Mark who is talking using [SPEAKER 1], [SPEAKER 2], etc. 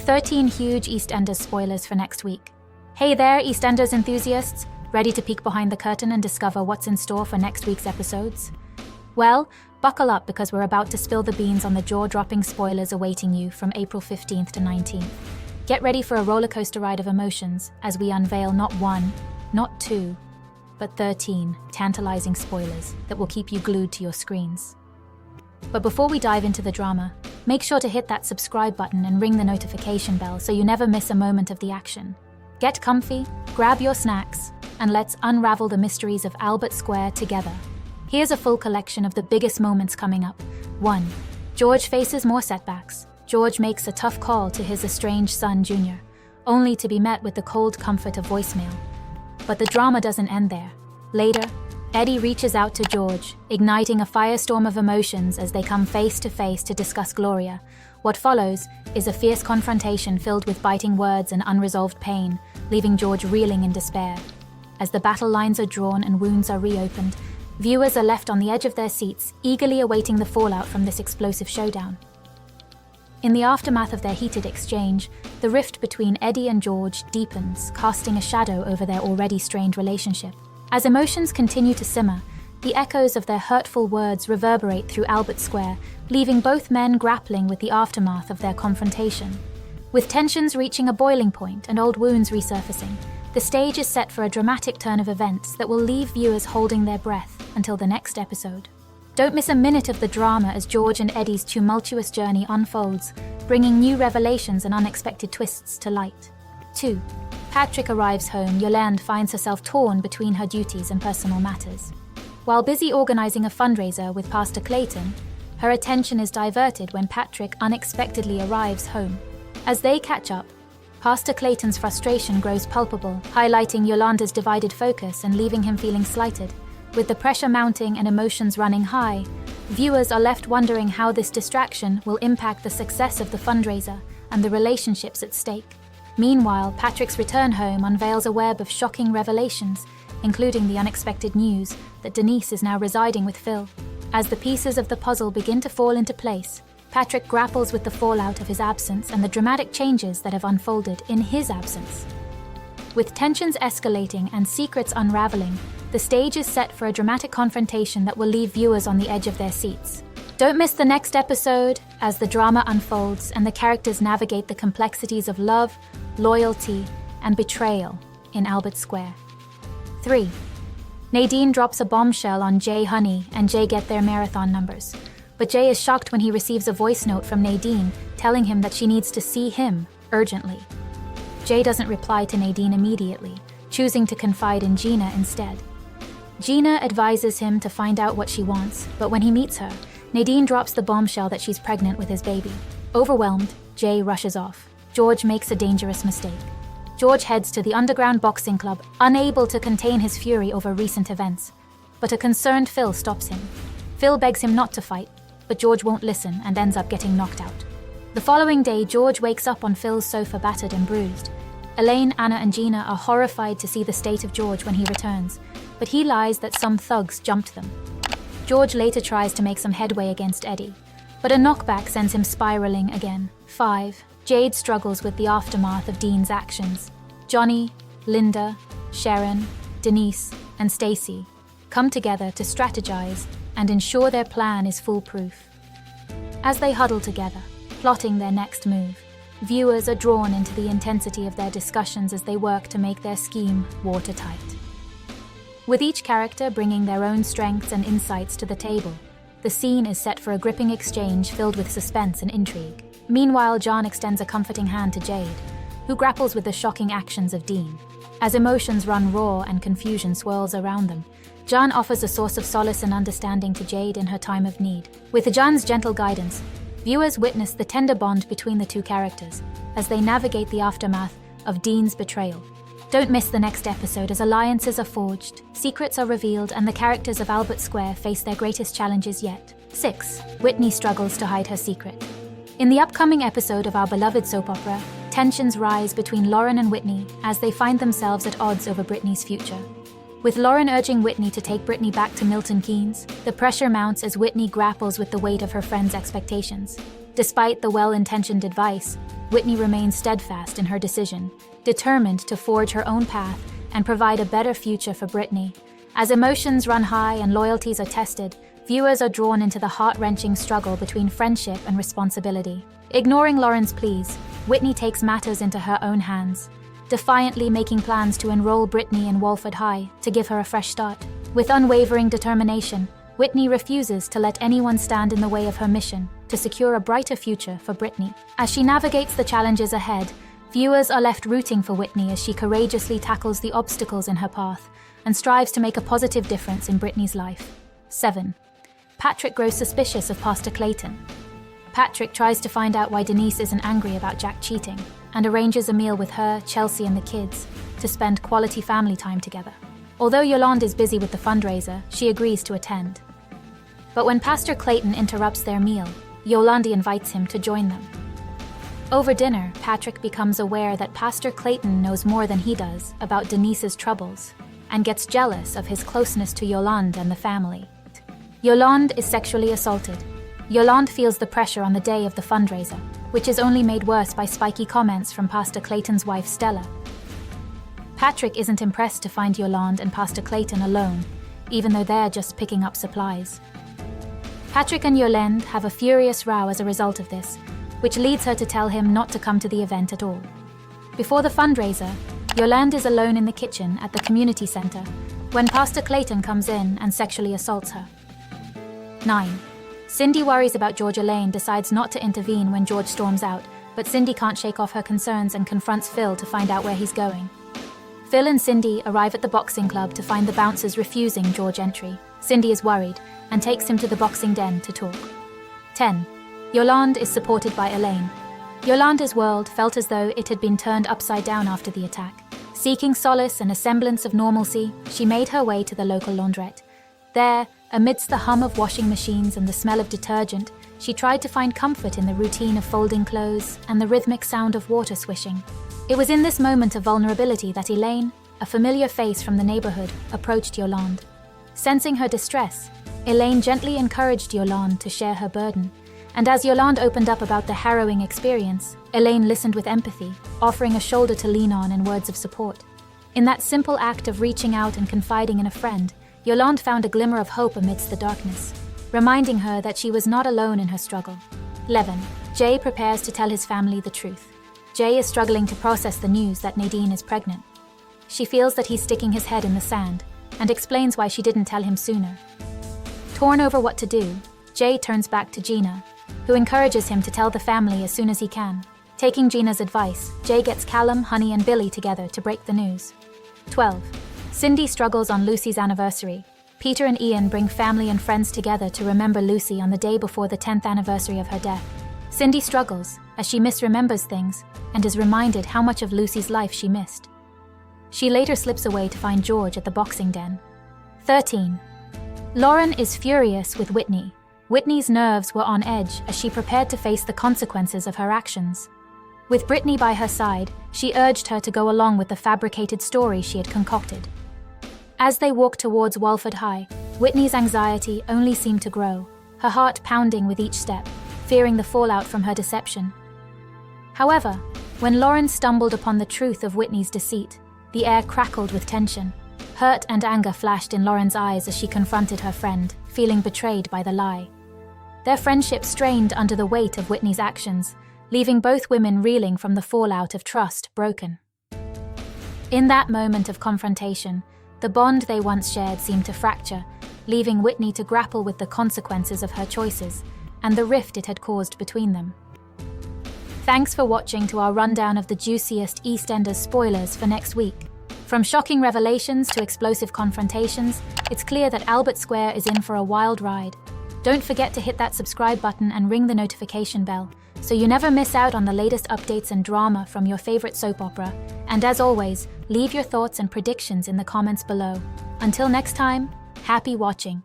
[SPEAKER 1] 13 huge EastEnders spoilers for next week. Hey there, EastEnders enthusiasts! Ready to peek behind the curtain and discover what's in store for next week's episodes? Well, buckle up because we're about to spill the beans on the jaw-dropping spoilers awaiting you from April 15th to 19th. Get ready for a rollercoaster ride of emotions as we unveil not one, not two, but 13 tantalizing spoilers that will keep you glued to your screens. But before we dive into the drama, make sure to hit that subscribe button and ring the notification bell so you never miss a moment of the action. Get comfy, grab your snacks, and let's unravel the mysteries of Albert Square together. Here's a full collection of the biggest moments coming up. 1. George faces more setbacks. George makes a tough call to his estranged son, Junior, only to be met with the cold comfort of voicemail. But the drama doesn't end there. Later, Eddie reaches out to George, igniting a firestorm of emotions as they come face to face to discuss Gloria. What follows is a fierce confrontation filled with biting words and unresolved pain, leaving George reeling in despair. As the battle lines are drawn and wounds are reopened, viewers are left on the edge of their seats, eagerly awaiting the fallout from this explosive showdown. In the aftermath of their heated exchange, the rift between Eddie and George deepens, casting a shadow over their already strained relationship. As emotions continue to simmer, the echoes of their hurtful words reverberate through Albert Square, leaving both men grappling with the aftermath of their confrontation. With tensions reaching a boiling point and old wounds resurfacing, the stage is set for a dramatic turn of events that will leave viewers holding their breath until the next episode. Don't miss a minute of the drama as George and Eddie's tumultuous journey unfolds, bringing new revelations and unexpected twists to light. 2. Patrick arrives home. Yolande finds herself torn between her duties and personal matters. While busy organizing a fundraiser with Pastor Clayton, her attention is diverted when Patrick unexpectedly arrives home. As they catch up, Pastor Clayton's frustration grows palpable, highlighting Yolanda's divided focus and leaving him feeling slighted. With the pressure mounting and emotions running high, viewers are left wondering how this distraction will impact the success of the fundraiser and the relationships at stake. Meanwhile, Patrick's return home unveils a web of shocking revelations, including the unexpected news that Denise is now residing with Phil. As the pieces of the puzzle begin to fall into place, Patrick grapples with the fallout of his absence and the dramatic changes that have unfolded in his absence. With tensions escalating and secrets unraveling, the stage is set for a dramatic confrontation that will leave viewers on the edge of their seats. Don't miss the next episode as the drama unfolds and the characters navigate the complexities of love, loyalty, and betrayal in Albert Square. 3. Nadine drops a bombshell on Jay Honey and Jay get their marathon numbers. But Jay is shocked when he receives a voice note from Nadine telling him that she needs to see him urgently. Jay doesn't reply to Nadine immediately, choosing to confide in Gina instead. Gina advises him to find out what she wants, but when he meets her, Nadine drops the bombshell that she's pregnant with his baby. Overwhelmed, Jay rushes off. George makes a dangerous mistake. George heads to the underground boxing club, unable to contain his fury over recent events. But a concerned Phil stops him. Phil begs him not to fight, but George won't listen and ends up getting knocked out. The following day, George wakes up on Phil's sofa battered and bruised. Elaine, Anna, and Gina are horrified to see the state of George when he returns, but he lies that some thugs jumped them. George later tries to make some headway against Eddie, but a knockback sends him spiraling again. 5. Jade struggles with the aftermath of Dean's actions. Johnny, Linda, Sharon, Denise, and Stacy come together to strategize and ensure their plan is foolproof. As they huddle together, plotting their next move, viewers are drawn into the intensity of their discussions as they work to make their scheme watertight. With each character bringing their own strengths and insights to the table, the scene is set for a gripping exchange filled with suspense and intrigue. Meanwhile, John extends a comforting hand to Jade, who grapples with the shocking actions of Dean. As emotions run raw and confusion swirls around them, John offers a source of solace and understanding to Jade in her time of need. With John's gentle guidance, viewers witness the tender bond between the two characters as they navigate the aftermath of Dean's betrayal. Don't miss the next episode as alliances are forged, secrets are revealed, and the characters of Albert Square face their greatest challenges yet. 6. Whitney struggles to hide her secret. In the upcoming episode of our beloved soap opera, tensions rise between Lauren and Whitney as they find themselves at odds over Brittany's future. With Lauren urging Whitney to take Brittany back to Milton Keynes, the pressure mounts as Whitney grapples with the weight of her friend's expectations. Despite the well-intentioned advice, Whitney remains steadfast in her decision, determined to forge her own path and provide a better future for Brittany. As emotions run high and loyalties are tested, viewers are drawn into the heart-wrenching struggle between friendship and responsibility. Ignoring Lauren's pleas, Whitney takes matters into her own hands, defiantly making plans to enroll Brittany in Walford High to give her a fresh start. With unwavering determination, Whitney refuses to let anyone stand in the way of her mission to secure a brighter future for Brittany. As she navigates the challenges ahead, viewers are left rooting for Whitney as she courageously tackles the obstacles in her path and strives to make a positive difference in Brittany's life. 7. Patrick grows suspicious of Pastor Clayton. Patrick tries to find out why Denise isn't angry about Jack cheating and arranges a meal with her, Chelsea, and the kids to spend quality family time together. Although Yolande is busy with the fundraiser, she agrees to attend. But when Pastor Clayton interrupts their meal, Yolande invites him to join them. Over dinner, Patrick becomes aware that Pastor Clayton knows more than he does about Denise's troubles and gets jealous of his closeness to Yolande and the family. Yolande is sexually assaulted. Yolande feels the pressure on the day of the fundraiser, which is only made worse by spiky comments from Pastor Clayton's wife Stella. Patrick isn't impressed to find Yolande and Pastor Clayton alone, even though they're just picking up supplies. Patrick and Yolande have a furious row as a result of this, which leads her to tell him not to come to the event at all. Before the fundraiser, Yolande is alone in the kitchen at the community center when Pastor Clayton comes in and sexually assaults her. 9. Cindy worries about George. Elaine decides not to intervene when George storms out, but Cindy can't shake off her concerns and confronts Phil to find out where he's going. Phil and Cindy arrive at the boxing club to find the bouncers refusing George entry. Cindy is worried and takes him to the boxing den to talk. 10. Yolande is supported by Elaine. Yolande's world felt as though it had been turned upside down after the attack. Seeking solace and a semblance of normalcy, she made her way to the local laundrette. There, amidst the hum of washing machines and the smell of detergent, she tried to find comfort in the routine of folding clothes and the rhythmic sound of water swishing. It was in this moment of vulnerability that Elaine, a familiar face from the neighborhood, approached Yolande. Sensing her distress, Elaine gently encouraged Yolande to share her burden. And as Yolande opened up about the harrowing experience, Elaine listened with empathy, offering a shoulder to lean on and words of support. In that simple act of reaching out and confiding in a friend, Yolande found a glimmer of hope amidst the darkness, reminding her that she was not alone in her struggle. 11. Jay prepares to tell his family the truth. Jay is struggling to process the news that Nadine is pregnant. She feels that he's sticking his head in the sand and explains why she didn't tell him sooner. Torn over what to do, Jay turns back to Gina, who encourages him to tell the family as soon as he can. Taking Gina's advice, Jay gets Callum, Honey, and Billy together to break the news. 12. Cindy struggles on Lucy's anniversary. Peter and Ian bring family and friends together to remember Lucy on the day before the 10th anniversary of her death. Cindy struggles as she misremembers things and is reminded how much of Lucy's life she missed. She later slips away to find George at the boxing den. 13. Lauren is furious with Whitney. Whitney's nerves were on edge as she prepared to face the consequences of her actions. With Brittany by her side, she urged her to go along with the fabricated story she had concocted. As they walked towards Walford High, Whitney's anxiety only seemed to grow, her heart pounding with each step, fearing the fallout from her deception. However, when Lauren stumbled upon the truth of Whitney's deceit, the air crackled with tension. Hurt and anger flashed in Lauren's eyes as she confronted her friend, feeling betrayed by the lie. Their friendship strained under the weight of Whitney's actions, leaving both women reeling from the fallout of trust broken. In that moment of confrontation, the bond they once shared seemed to fracture, leaving Whitney to grapple with the consequences of her choices and the rift it had caused between them. Thanks for watching to our rundown of the juiciest EastEnders spoilers for next week. From shocking revelations to explosive confrontations, it's clear that Albert Square is in for a wild ride. Don't forget to hit that subscribe button and ring the notification bell, so you never miss out on the latest updates and drama from your favorite soap opera. And as always, leave your thoughts and predictions in the comments below. Until next time, happy watching.